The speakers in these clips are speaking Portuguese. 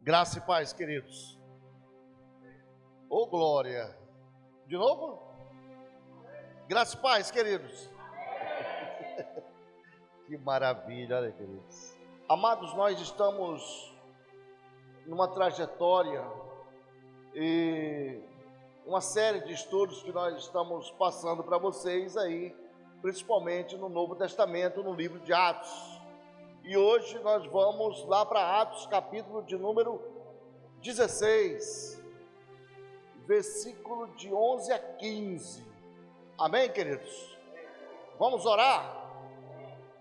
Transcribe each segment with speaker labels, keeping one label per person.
Speaker 1: Graça e paz, queridos. Ô, glória. De novo? Graça e paz, queridos. Que maravilha, olha, queridos. Amados, nós estamos numa trajetória e uma série de estudos que nós estamos passando para vocês aí, principalmente no Novo Testamento, no livro de Atos. E hoje nós vamos lá para Atos, capítulo de número 16, versículo de 11 a 15. Amém, queridos? Vamos orar?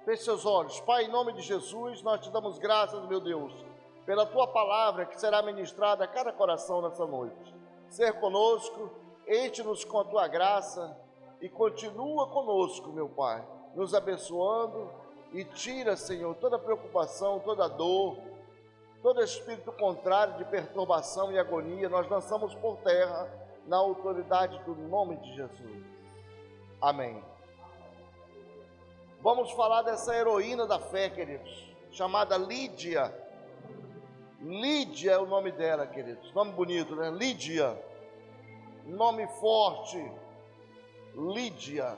Speaker 1: Feche seus olhos. Pai, em nome de Jesus, nós te damos graças, meu Deus, pela tua palavra que será ministrada a cada coração nessa noite. Ser conosco, enche-nos com a tua graça e continua conosco, meu Pai, nos abençoando. E tira, Senhor, toda preocupação, toda dor, todo espírito contrário de perturbação e agonia, nós lançamos por terra na autoridade do nome de Jesus. Amém. Vamos falar dessa heroína da fé, queridos, chamada Lídia. Lídia é o nome dela, queridos. Nome bonito, né? Lídia. Nome forte. Lídia.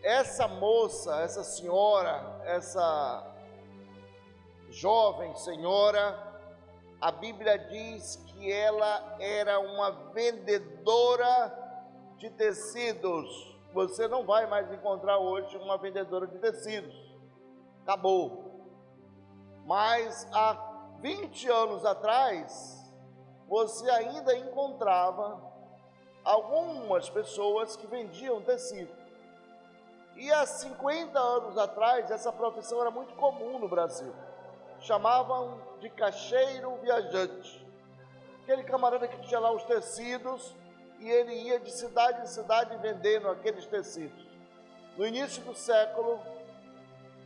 Speaker 1: Essa moça, essa senhora, essa jovem senhora, a Bíblia diz que ela era uma vendedora de tecidos. Você não vai mais encontrar hoje uma vendedora de tecidos. Acabou. Mas há 20 anos atrás, você ainda encontrava algumas pessoas que vendiam tecido. E há 50 anos atrás, essa profissão era muito comum no Brasil. Chamavam de caixeiro viajante. Aquele camarada que tinha lá os tecidos e ele ia de cidade em cidade vendendo aqueles tecidos. No início do século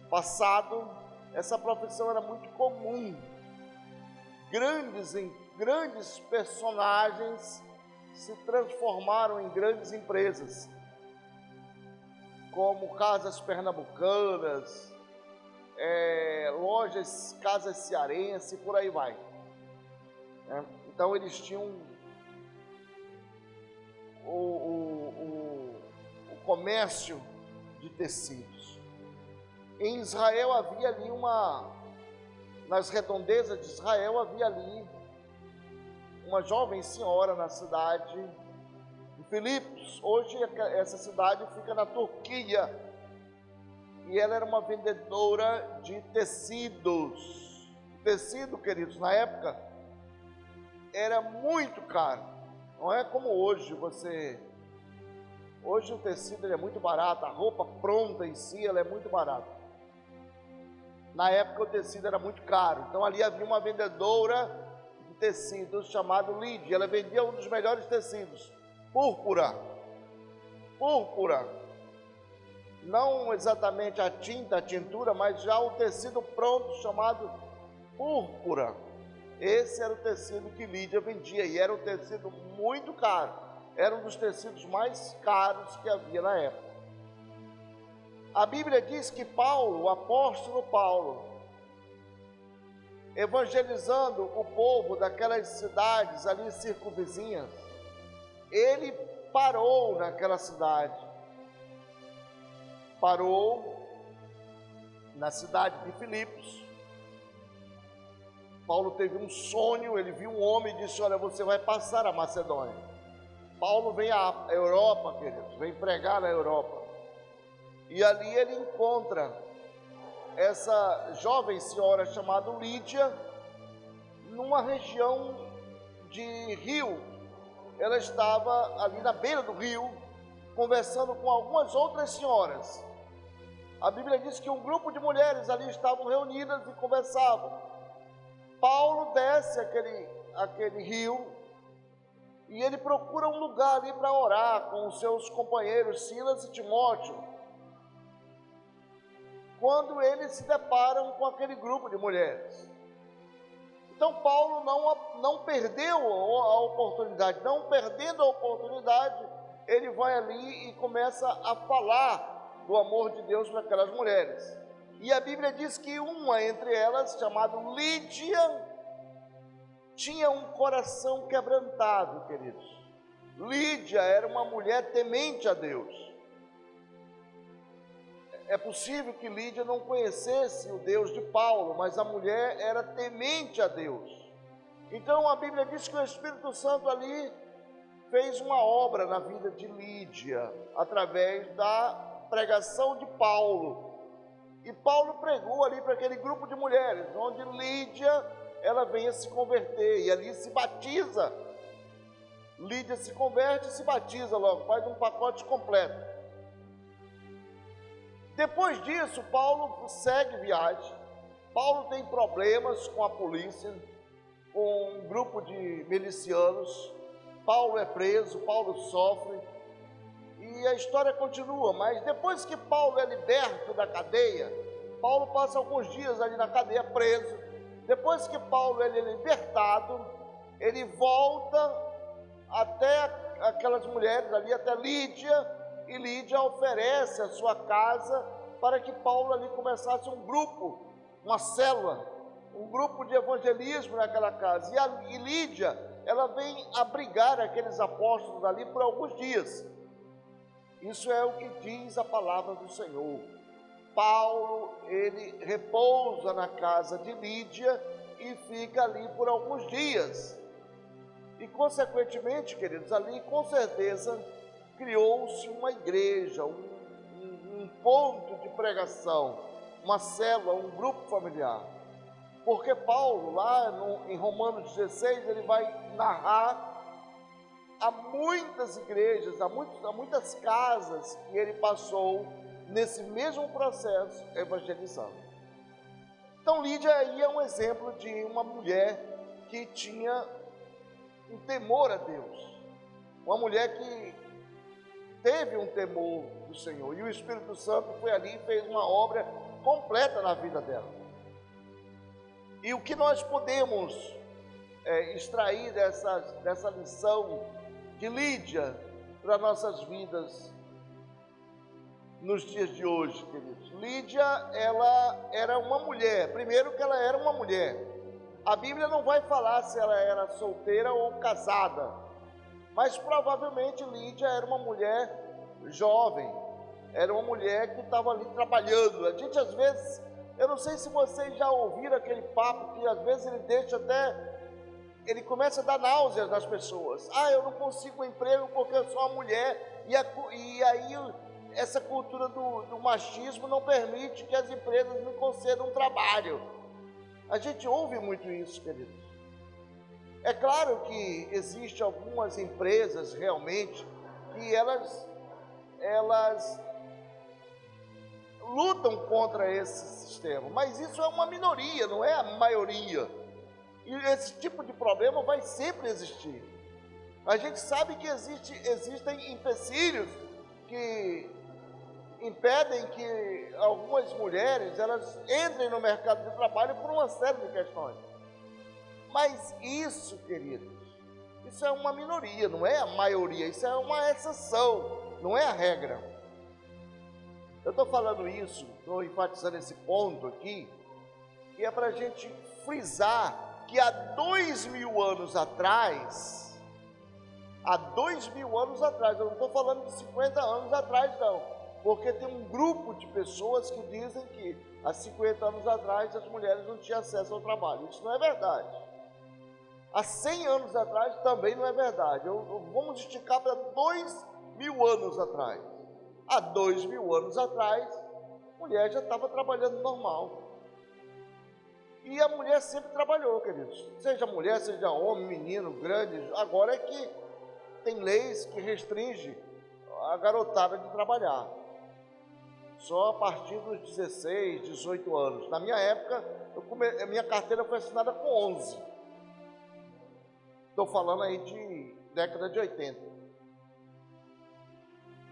Speaker 1: passado, essa profissão era muito comum. Grandes personagens se transformaram em grandes empresas, como Casas Pernambucanas, lojas, Casas Cearense, por aí vai. Então eles tinham o comércio de tecidos. Em Israel havia ali nas redondezas de Israel havia ali uma jovem senhora na cidade de Filipos. Hoje essa cidade fica na Turquia, e ela era uma vendedora de tecidos. O tecido, queridos, na época era muito caro. Não é como hoje, hoje o tecido ele é muito barato, a roupa pronta em si ela é muito barata. Na época o tecido era muito caro, então ali havia uma vendedora de tecidos chamada Lídia. Ela vendia um dos melhores tecidos, púrpura, não exatamente a tinta, a tintura, mas já o tecido pronto chamado púrpura. Esse era o tecido que Lídia vendia e era um tecido muito caro, era um dos tecidos mais caros que havia na época. A Bíblia diz que Paulo, o apóstolo Paulo, evangelizando o povo daquelas cidades ali circunvizinhas, ele parou naquela cidade, parou na cidade de Filipos. Paulo teve um sonho, ele viu um homem e disse: olha, você vai passar a Macedônia. Paulo vem à Europa, queridos, vem pregar na Europa. E ali ele encontra essa jovem senhora chamada Lídia, numa região de rio. Ela estava ali na beira do rio, conversando com algumas outras senhoras. A Bíblia diz que um grupo de mulheres ali estavam reunidas e conversavam. Paulo desce aquele rio e ele procura um lugar ali para orar com os seus companheiros Silas e Timóteo, quando eles se deparam com aquele grupo de mulheres. Então Paulo não perdeu a oportunidade. Não perdendo a oportunidade, ele vai ali e começa a falar do amor de Deus para aquelas mulheres. E a Bíblia diz que uma entre elas, chamada Lídia, tinha um coração quebrantado, queridos. Lídia era uma mulher temente a Deus. É possível que Lídia não conhecesse o Deus de Paulo, mas a mulher era temente a Deus. Então a Bíblia diz que o Espírito Santo ali fez uma obra na vida de Lídia, através da pregação de Paulo. E Paulo pregou ali para aquele grupo de mulheres, onde Lídia, ela vem a se converter, e ali se batiza. Lídia se converte e se batiza logo, faz um pacote completo. Depois disso, Paulo segue viagem. Paulo tem problemas com a polícia, com um grupo de milicianos. Paulo é preso, Paulo sofre, e a história continua. Mas depois que Paulo é liberto da cadeia, Paulo passa alguns dias ali na cadeia preso. Depois que Paulo é libertado, ele volta até aquelas mulheres ali, até Lídia, e Lídia oferece a sua casa para que Paulo ali começasse um grupo, uma célula, um grupo de evangelismo naquela casa. E Lídia, ela vem abrigar aqueles apóstolos ali por alguns dias. Isso é o que diz a palavra do Senhor. Paulo, ele repousa na casa de Lídia e fica ali por alguns dias. E consequentemente, queridos, ali com certeza criou-se uma igreja, um ponto de pregação, uma célula, um grupo familiar. Porque Paulo, lá em Romanos 16, ele vai narrar a muitas igrejas, a muitas casas que ele passou nesse mesmo processo evangelizando. Então Lídia aí é um exemplo de uma mulher que tinha um temor a Deus, uma mulher que teve um temor do Senhor, e o Espírito Santo foi ali e fez uma obra completa na vida dela. E o que nós podemos extrair dessa lição de Lídia para nossas vidas nos dias de hoje, queridos? Lídia, ela era uma mulher. Primeiro que ela era uma mulher. A Bíblia não vai falar se ela era solteira ou casada, mas provavelmente Lídia era uma mulher jovem, era uma mulher que estava ali trabalhando. A gente às vezes, eu não sei se vocês já ouviram aquele papo que às vezes ele começa a dar náuseas nas pessoas. Eu não consigo um emprego porque eu sou uma mulher, e aí essa cultura do machismo não permite que as empresas me concedam um trabalho. A gente ouve muito isso, queridos. É claro que existem algumas empresas realmente que elas lutam contra esse sistema, mas isso é uma minoria, não é a maioria. E esse tipo de problema vai sempre existir. A gente sabe que existem empecilhos que impedem que algumas mulheres elas entrem no mercado de trabalho por uma série de questões. Mas isso, queridos, isso é uma minoria, não é a maioria, isso é uma exceção, não é a regra. Eu estou falando isso, estou enfatizando esse ponto aqui, que é para a gente frisar que há 2000 anos atrás, eu não estou falando de 50 anos atrás não, porque tem um grupo de pessoas que dizem que há 50 anos atrás as mulheres não tinham acesso ao trabalho. Isso não é verdade. Há 100 anos atrás também não é verdade. Vamos esticar para 2000 anos atrás. Há 2000 anos atrás, a mulher já estava trabalhando normal. E a mulher sempre trabalhou, queridos. Seja mulher, seja homem, menino, grande. Agora é que tem leis que restringem a garotada de trabalhar. Só a partir dos 16, 18 anos. Na minha época, a minha carteira foi assinada com 11. Estou falando aí de década de 80.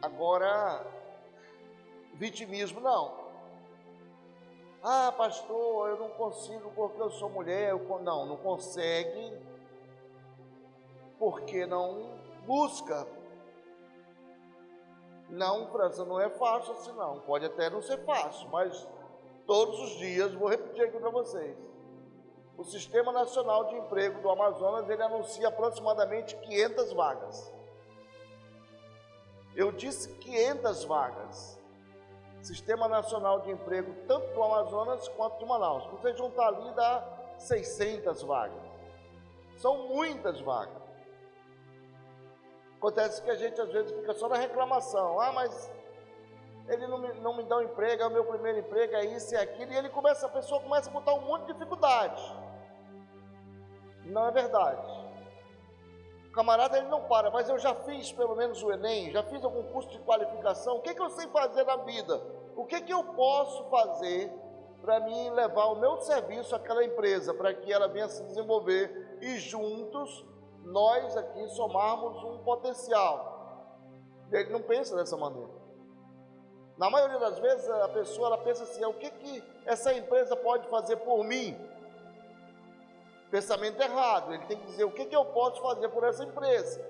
Speaker 1: Agora, vitimismo não. Pastor, eu não consigo porque eu sou mulher. Não consegue porque não busca. Não, França, não é fácil assim não. Pode até não ser fácil, mas todos os dias, vou repetir aqui para vocês, o Sistema Nacional de Emprego do Amazonas, ele anuncia aproximadamente 500 vagas. Eu disse 500 vagas. Sistema Nacional de Emprego, tanto do Amazonas quanto de Manaus. Se você juntar ali, dá 600 vagas. São muitas vagas. Acontece que a gente às vezes fica só na reclamação. Ah, mas ele não me dá um emprego, é o meu primeiro emprego, é isso e aquilo. E a pessoa começa a botar um monte de dificuldade. Não é verdade. O camarada, ele não para, mas eu já fiz pelo menos o Enem, já fiz algum curso de qualificação. O que eu sei fazer na vida? O que eu posso fazer para mim levar o meu serviço àquela empresa, para que ela venha se desenvolver e juntos nós aqui somarmos um potencial? Ele não pensa dessa maneira. Na maioria das vezes a pessoa ela pensa assim: o que essa empresa pode fazer por mim? Pensamento errado. Ele tem que dizer: o que eu posso fazer por essa empresa?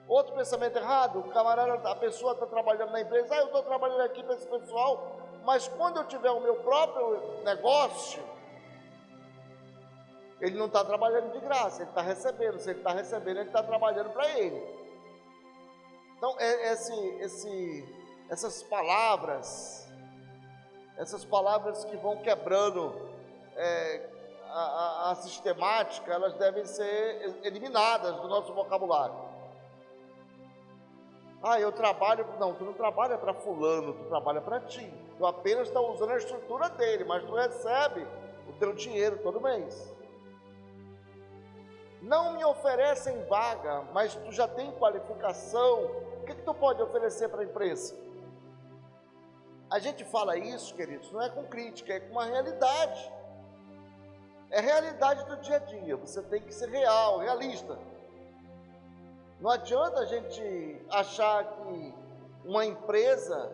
Speaker 1: Outro pensamento errado: o camarada, a pessoa está trabalhando na empresa, eu estou trabalhando aqui para esse pessoal, mas quando eu tiver o meu próprio negócio, ele não está trabalhando de graça, ele está recebendo. Se ele está recebendo, ele está trabalhando para ele. Então, essas palavras que vão quebrando a sistemática, elas devem ser eliminadas do nosso vocabulário. Ah, eu trabalho... Não, tu não trabalha para fulano, tu trabalha para ti. Tu apenas está usando a estrutura dele, mas tu recebe o teu dinheiro todo mês. Não me oferecem vaga, mas tu já tem qualificação. O que tu pode oferecer para a empresa? A gente fala isso, queridos, não é com crítica, é com uma realidade. É realidade do dia a dia. Você tem que ser real, realista. Não adianta a gente achar que uma empresa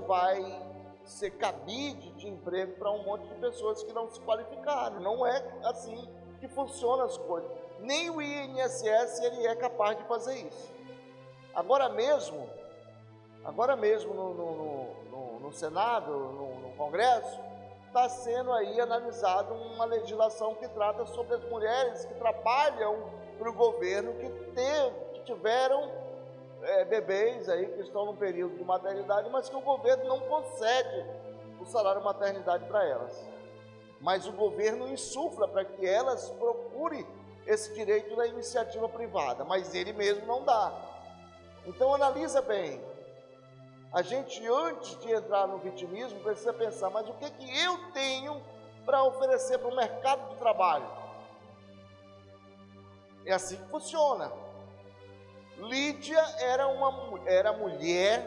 Speaker 1: vai ser cabide de emprego para um monte de pessoas que não se qualificaram. Não é assim que funcionam as coisas. Nem o INSS ele é capaz de fazer isso. Agora mesmo no Senado, no Congresso, está sendo aí analisada uma legislação que trata sobre as mulheres que trabalham para o governo, que tiveram bebês aí, que estão no período de maternidade, mas que o governo não concede o salário maternidade para elas. Mas o governo insufla para que elas procurem esse direito da iniciativa privada, mas ele mesmo não dá. Então analisa bem. A gente, antes de entrar no vitimismo, precisa pensar: mas o que eu tenho para oferecer para o mercado de trabalho? É assim que funciona. Lídia era mulher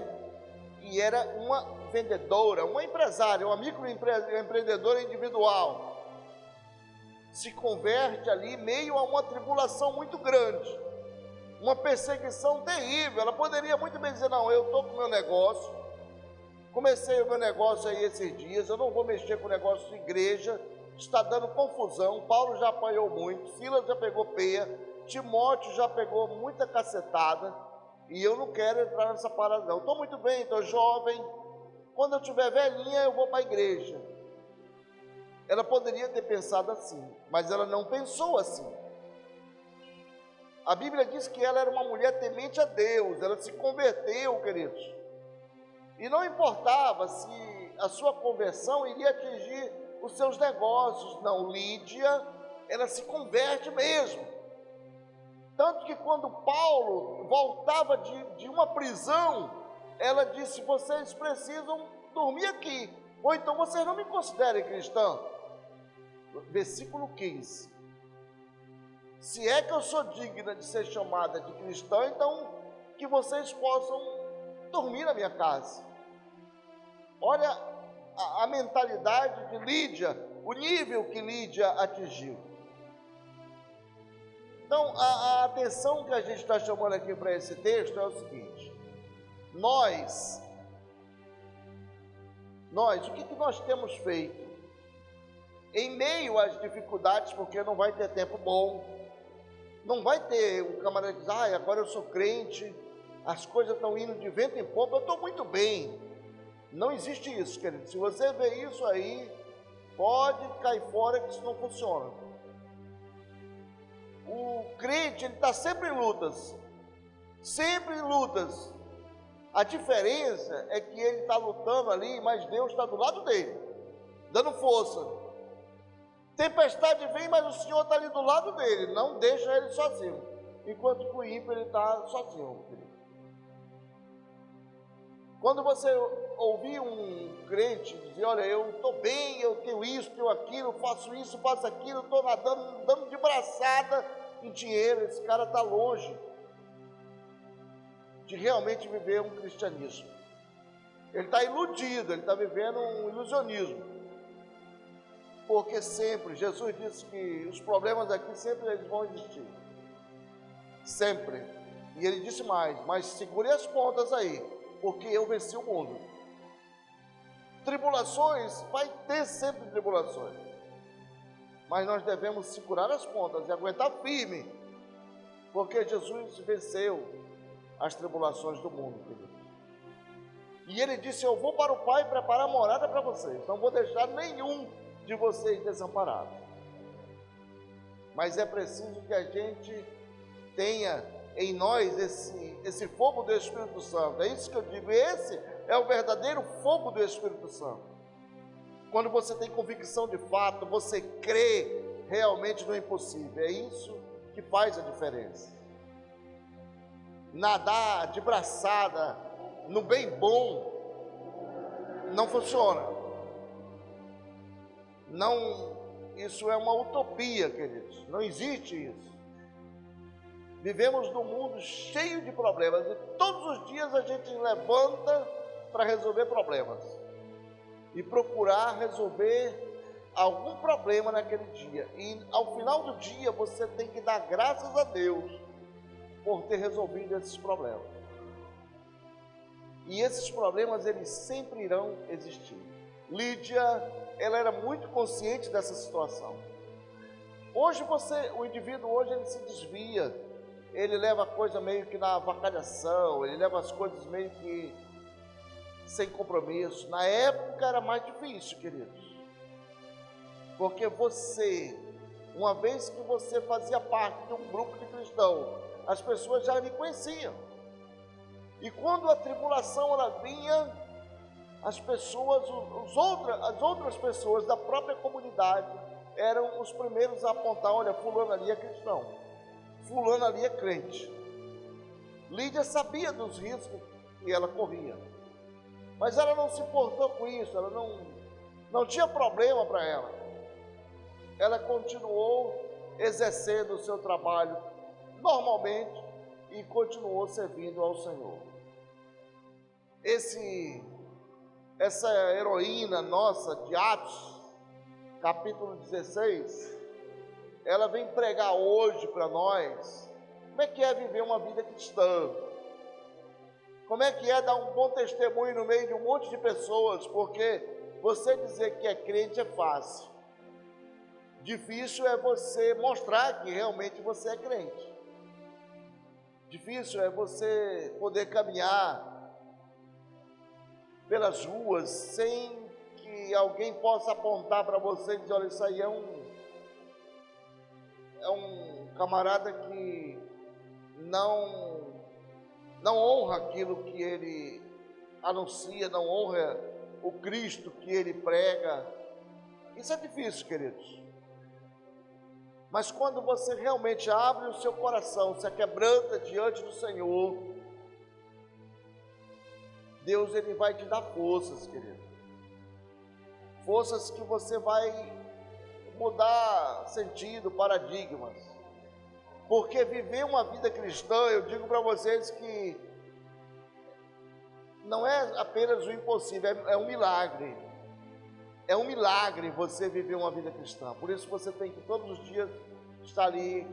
Speaker 1: e era uma vendedora, uma empresária, uma microempreendedora individual. Se converte ali meio a uma tribulação muito grande, uma perseguição terrível. Ela poderia muito bem dizer: não, eu estou com o meu negócio, comecei o meu negócio aí esses dias, eu não vou mexer com o negócio de igreja, está dando confusão. Paulo já apanhou muito, Silas já pegou peia, Timóteo já pegou muita cacetada, e eu não quero entrar nessa parada não. Estou muito bem, estou jovem, quando eu estiver velhinha eu vou para a igreja. Ela poderia ter pensado assim, mas ela não pensou assim. A Bíblia diz que ela era uma mulher temente a Deus, ela se converteu, queridos. E não importava se a sua conversão iria atingir os seus negócios, não. Lídia, ela se converte mesmo. Tanto que quando Paulo voltava de uma prisão, ela disse: vocês precisam dormir aqui, ou então vocês não me considerem cristã. Versículo 15. Se é que eu sou digna de ser chamada de cristã, então que vocês possam dormir na minha casa. Olha a mentalidade de Lídia, o nível que Lídia atingiu. Então, a atenção que a gente está chamando aqui para esse texto é o seguinte: nós, o que nós temos feito? Em meio às dificuldades, porque não vai ter tempo bom, não vai ter um camarada que diz: agora eu sou crente, as coisas estão indo de vento em popa, eu estou muito bem. Não existe isso, querido. Se você vê isso aí, Pode cair fora que isso não funciona. O crente, ele está sempre em lutas. Sempre em lutas. A diferença é que ele está lutando ali, mas Deus está do lado dele, dando força. Tempestade vem, mas o Senhor está ali do lado dele, não deixa ele sozinho. Enquanto que o ímpio, ele está sozinho. Quando você ouvir um crente dizer, olha, eu estou bem, eu tenho isso, tenho aquilo, faço isso, faço aquilo, estou nadando, dando de braçada em dinheiro, esse cara está longe de realmente viver um cristianismo. Ele está iludido, ele está vivendo um ilusionismo. Porque sempre, Jesus disse que os problemas aqui sempre eles vão existir. Sempre. E ele disse mais, mas segure as pontas aí, porque eu venci o mundo. Tribulações, vai ter sempre tribulações. Mas nós devemos segurar as pontas e aguentar firme, porque Jesus venceu as tribulações do mundo, querido. E ele disse, eu vou para o Pai preparar morada para vocês, não vou deixar nenhum de vocês desamparado. Mas é preciso que a gente tenha em nós esse fogo do Espírito Santo. É isso que eu digo, esse é o verdadeiro fogo do Espírito Santo. Quando você tem convicção de fato, você crê realmente no impossível, é isso que faz a diferença. Nadar de braçada no bem bom não funciona. Não, isso é uma utopia, queridos. Não existe isso. Vivemos num mundo cheio de problemas e todos os dias a gente levanta para resolver problemas e procurar resolver algum problema naquele dia. E ao final do dia você tem que dar graças a Deus por ter resolvido esses problemas. E esses problemas, eles sempre irão existir. Lídia, ela era muito consciente dessa situação. Hoje o indivíduo hoje ele se desvia, ele leva a coisa meio que na avacalhação, ele leva as coisas meio que sem compromisso. Na época era mais difícil, queridos. Porque você, uma vez que você fazia parte de um grupo de cristãos, as pessoas já lhe conheciam. E quando a tribulação ela vinha, as pessoas, as outras pessoas da própria comunidade eram os primeiros a apontar, olha, fulano ali é cristão, fulano ali é crente. Lídia sabia dos riscos que ela corria, mas ela não se importou com isso, ela não tinha problema para ela. Ela continuou exercendo o seu trabalho normalmente e continuou servindo ao Senhor. Essa heroína nossa de Atos, capítulo 16, ela vem pregar hoje para nós como é que é viver uma vida cristã, como é que é dar um bom testemunho no meio de um monte de pessoas, porque você dizer que é crente é fácil, difícil é você mostrar que realmente você é crente. Difícil é você poder caminhar pelas ruas sem que alguém possa apontar para você e dizer, olha, isso aí é um camarada que não honra aquilo que ele anuncia, não honra o Cristo que ele prega. Isso é difícil, queridos. Mas quando você realmente abre o seu coração, se quebranta diante do Senhor, Deus ele vai te dar forças, querido. Forças que você vai mudar sentido, paradigmas. Porque viver uma vida cristã, eu digo para vocês que não é apenas o impossível, é um milagre. É um milagre você viver uma vida cristã. Por isso você tem que todos os dias estar ali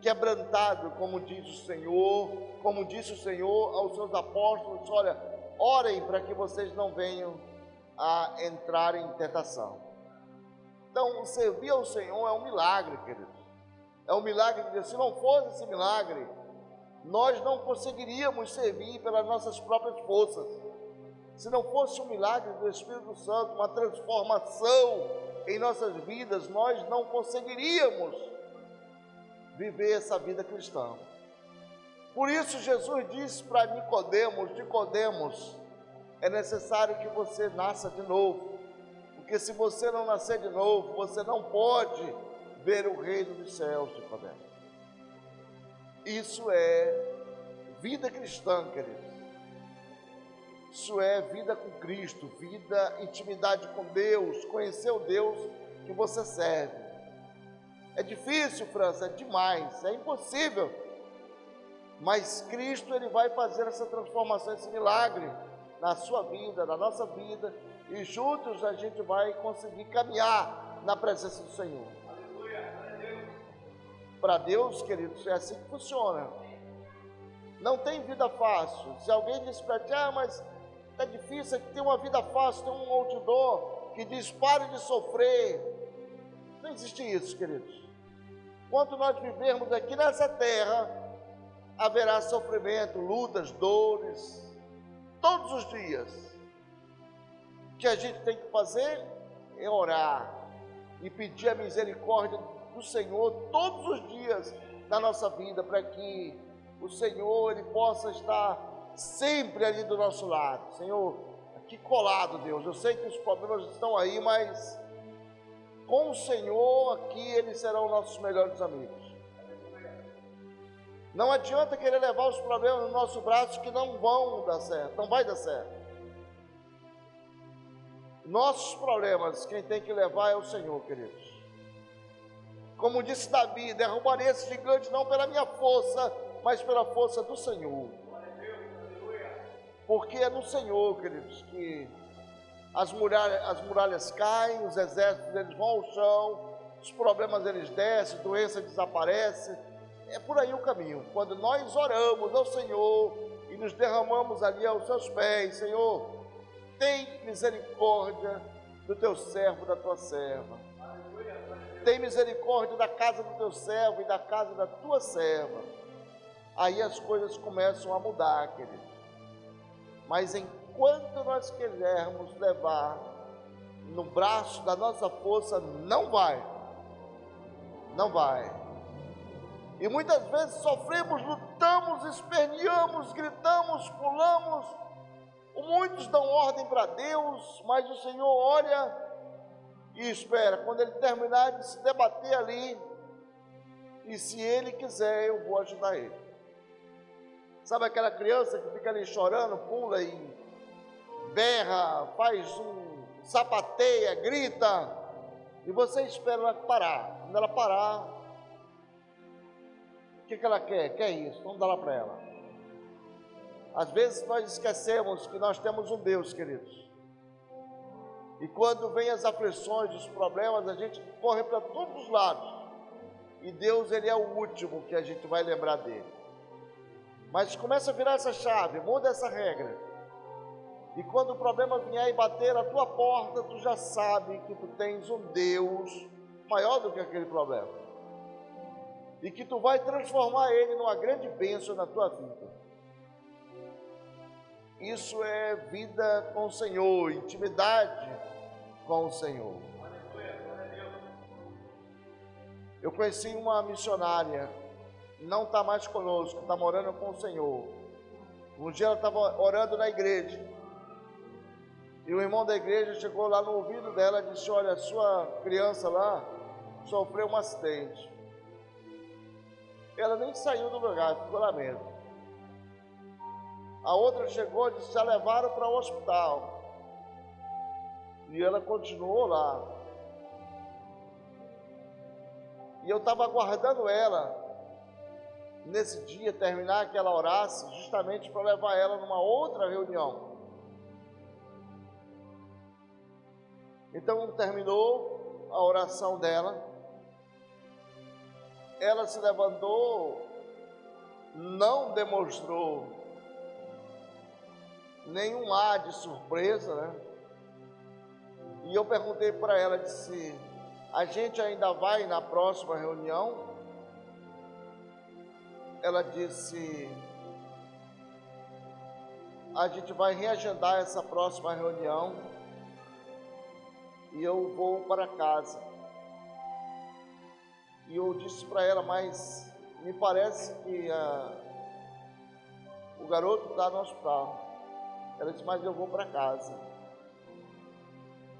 Speaker 1: quebrantado, como diz o Senhor, como disse o Senhor aos seus apóstolos, olha, orem para que vocês não venham a entrar em tentação. Então, servir ao Senhor é um milagre, queridos. É um milagre de Deus. Se não fosse esse milagre, nós não conseguiríamos servir pelas nossas próprias forças. Se não fosse um milagre do Espírito Santo, uma transformação em nossas vidas, nós não conseguiríamos viver essa vida cristã. Por isso Jesus disse para Nicodemos, é necessário que você nasça de novo, porque se você não nascer de novo, você não pode ver o reino dos céus, Nicodemos. Isso é vida cristã, queridos. Isso é vida com Cristo, vida, intimidade com Deus, conhecer o Deus que você serve. É difícil, França, é demais, é impossível. Mas Cristo, Ele vai fazer essa transformação, esse milagre na sua vida, na nossa vida, e juntos a gente vai conseguir caminhar na presença do Senhor. Para Deus, queridos, é assim que funciona. Não tem vida fácil. Se alguém diz para ti, mas é difícil, ter uma vida fácil, tem um outdoor que diz, pare de sofrer. Não existe isso, queridos. Enquanto nós vivermos aqui nessa terra, haverá sofrimento, lutas, dores, todos os dias. O que a gente tem que fazer é orar e pedir a misericórdia do Senhor todos os dias da nossa vida, para que o Senhor Ele possa estar sempre ali do nosso lado. Senhor, aqui colado, Deus, eu sei que os problemas estão aí, mas com o Senhor aqui eles serão nossos melhores amigos. Não adianta querer levar os problemas no nosso braço, que não vão dar certo, não vai dar certo. Nossos problemas, quem tem que levar é o Senhor, queridos. Como disse Davi, derrubarei esse gigante não pela minha força, mas pela força do Senhor. Porque é no Senhor, queridos, que as muralhas caem, os exércitos eles vão ao chão, os problemas eles descem, doença desaparece. É por aí o caminho. Quando nós oramos ao Senhor e nos derramamos ali aos seus pés, Senhor, tem misericórdia do teu servo, da tua serva. Tem misericórdia da casa do teu servo e da casa da tua serva. Aí as coisas começam a mudar, querido. Mas enquanto nós quisermos levar no braço da nossa força, não vai. Não vai. E muitas vezes sofremos, lutamos, esperneamos, gritamos, pulamos. Muitos dão ordem para Deus, mas o Senhor olha e espera. Quando Ele terminar de se debater ali, e se Ele quiser, eu vou ajudar Ele. Sabe aquela criança que fica ali chorando, pula e berra, faz sapateia, grita, e você espera ela parar. Quando ela parar, o que ela quer? Quer isso, vamos dar lá para ela. Às vezes nós esquecemos que nós temos um Deus, queridos. E quando vem as aflições, os problemas, a gente corre para todos os lados. E Deus, Ele é o último que a gente vai lembrar dele. Mas começa a virar essa chave, muda essa regra. E quando o problema vier e bater na tua porta, tu já sabe que tu tens um Deus maior do que aquele problema. E que tu vai transformar ele numa grande bênção na tua vida. Isso é vida com o Senhor, intimidade com o Senhor. Eu conheci uma missionária, não está mais conosco, está morando com o Senhor. Um dia ela estava orando na igreja, e o irmão da igreja chegou lá no ouvido dela e disse: olha, a sua criança lá sofreu um acidente. Ela nem saiu do lugar, ficou lá mesmo. A outra chegou e disse: já levaram para o hospital. E ela continuou lá. E eu estava aguardando ela, nesse dia, terminar que ela orasse, justamente para levar ela numa outra reunião. Então terminou a oração dela, ela se levantou, não demonstrou nenhum ar de surpresa, né? E eu perguntei para ela, disse: a gente ainda vai na próxima reunião? Ela disse: a gente vai reagendar essa próxima reunião e eu vou para casa. E eu disse para ela, mas me parece que o garoto está no hospital. Ela disse, mas eu vou para casa.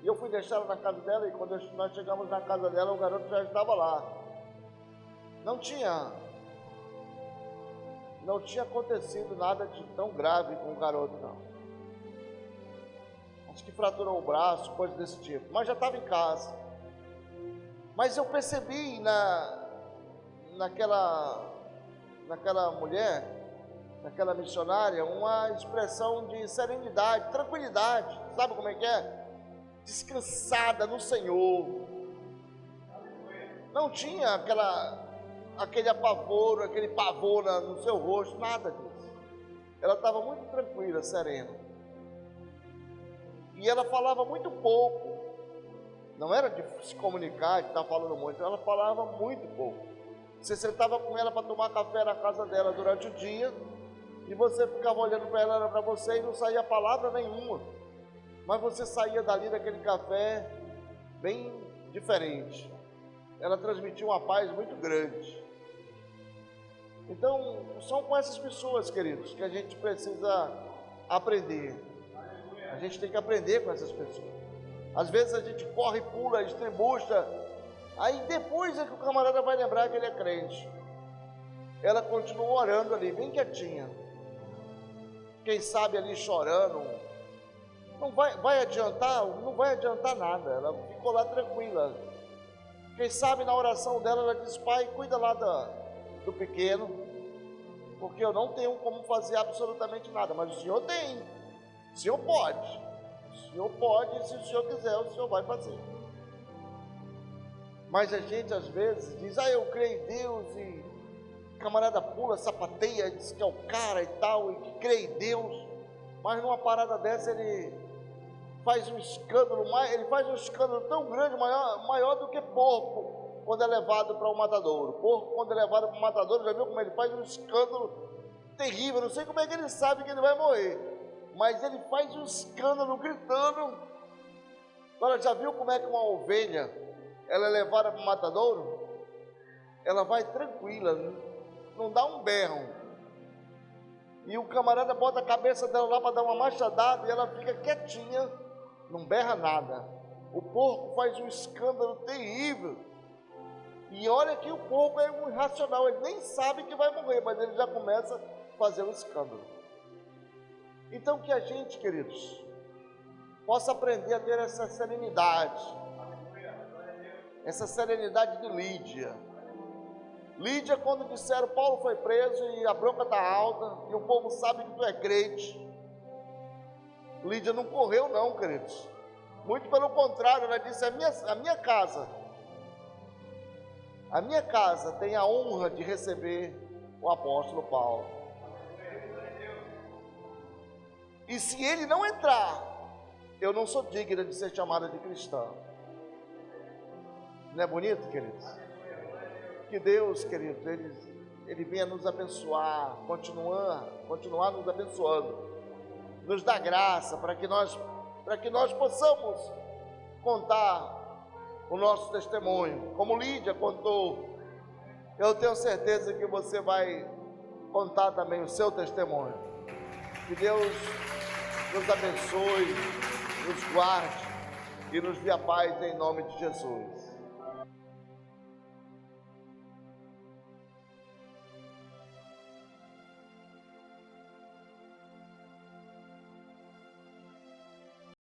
Speaker 1: E eu fui deixar ela na casa dela, e quando nós chegamos na casa dela, o garoto já estava lá. Não tinha acontecido nada de tão grave com o garoto, não. Acho que fraturou o braço, coisa desse tipo, mas já estava em casa. Mas eu percebi naquela mulher, naquela missionária, uma expressão de serenidade, tranquilidade, sabe como é que é? Descansada no Senhor. Não tinha aquele apavoro, aquele pavor no seu rosto, nada disso. Ela estava muito tranquila, serena. E ela falava muito pouco. Não era de se comunicar, de estar falando muito. Ela falava muito pouco. Você sentava com ela para tomar café na casa dela durante o dia, e você ficava olhando para ela, para você, e não saía palavra nenhuma. Mas você saía dali daquele café bem diferente. Ela transmitia uma paz muito grande. Então, são com essas pessoas, queridos, que a gente precisa aprender. A gente tem que aprender com essas pessoas. Às vezes a gente corre, pula, estrebucha, aí depois é que o camarada vai lembrar que ele é crente. Ela continuou orando ali, bem quietinha. Quem sabe ali chorando. Não vai adiantar? Não vai adiantar nada. Ela ficou lá tranquila. Quem sabe na oração dela, ela disse, pai, cuida lá do pequeno, porque eu não tenho como fazer absolutamente nada, mas o Senhor tem. O Senhor pode. O Senhor pode, se o Senhor quiser, o Senhor vai fazer. Mas a gente às vezes diz, eu creio em Deus, e o camarada pula, sapateia, diz que é o cara e tal, e que crê em Deus, mas numa parada dessa ele faz um escândalo, ele faz um escândalo tão grande, maior do que porco, quando é levado para o matadouro. Porco, quando é levado para o matadouro, já viu como ele faz um escândalo terrível? Não sei como é que ele sabe que ele vai morrer, mas ele faz um escândalo gritando. Agora, já viu como é que uma ovelha, ela é levada para o matadouro? Ela vai tranquila, não dá um berro. E o camarada bota a cabeça dela lá para dar uma machadada, e ela fica quietinha, não berra nada. O porco faz um escândalo terrível. E olha que o porco é um irracional, ele nem sabe que vai morrer, mas ele já começa a fazer um escândalo. Então que a gente, queridos, possa aprender a ter essa serenidade de Lídia. Lídia, quando disseram, Paulo foi preso e a bronca está alta, e o povo sabe que tu é crente, Lídia não correu não, queridos. Muito pelo contrário, ela disse, a minha casa tem a honra de receber o apóstolo Paulo. E se ele não entrar, eu não sou digna de ser chamada de cristã. Não é bonito, queridos? Que Deus, queridos, Ele venha nos abençoar, continuar nos abençoando, nos dá graça para que nós possamos contar o nosso testemunho, como Lídia contou. Eu tenho certeza que você vai contar também o seu testemunho. Que Deus nos abençoe, nos guarde e nos dê a paz em nome de Jesus.